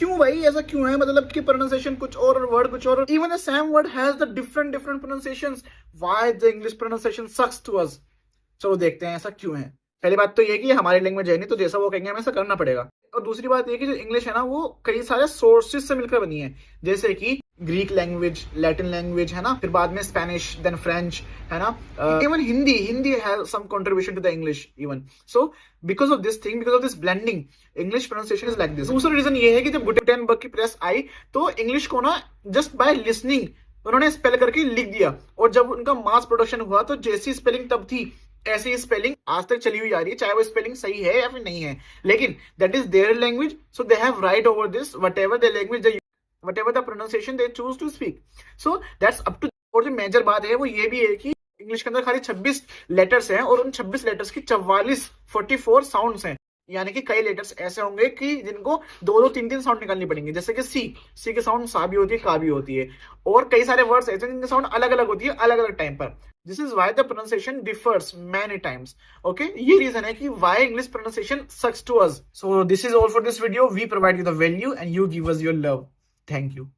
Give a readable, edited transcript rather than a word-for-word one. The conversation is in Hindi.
क्यों भाई ऐसा क्यों है? मतलब कि प्रोनाउंसिएशन कुछ और वर्ड कुछ और, even the same word has the different different pronunciations, why the English pronunciation sucks to us? चलो देखते हैं ऐसा क्यों है। पहली बात तो ये कि हमारी लैंग्वेज है नहीं, तो जैसा वो कहेंगे हमें ऐसा करना पड़ेगा। और दूसरी बात ये कि जो इंग्लिश है ना वो कई सारे सोर्सेज से मिलकर बनी है, जैसे कि ग्रीक लैंग्वेज, लैटिन लैंग्वेज है ना, फिर बाद में स्पेनिश, देन फ्रेंच, है ना, even Hindi Hindi has some contribution to the English even. So because of this thing, because of this blending, English pronunciation is like this. दूसरा रीजन ये है कि जब गुटेनबर्ग की प्रेस आई तो इंग्लिश को ना जस्ट बाय लिसनिंग उन्होंने स्पेल करके लिख दिया, और जब उनका मास प्रोडक्शन हुआ तो जैसी स्पेलिंग तब थी ऐसी ही स्पेलिंग आज तक चली हुई आ रही है, चाहे वो स्पेलिंग सही है या फिर नहीं है, लेकिन that is their language, so they have right over this whatever the language, whatever the pronunciation they choose to speak, so that's up to. और जो मेजर बात है वो ये भी है कि इंग्लिश के अंदर खाली 26 लेटर्स हैं और उन 26 लेटर्स की 44 साउंड्स हैं, यानी कि कई लेटर्स ऐसे होंगे कि जिनको दो दो तीन तीन साउंड निकालनी पड़ेंगे, जैसे कि सी की साउंड सा भी होती है, का भी होती है, और कई सारे वर्ड्स ऐसे जिनकी साउंड अलग अलग होती है अलग अलग टाइम पर। This is why the pronunciation differs many times. Okay, ये रीजन है कि why English pronunciation sucks to us. So this is all for this video. We provide you the value and you give us your love. Thank you.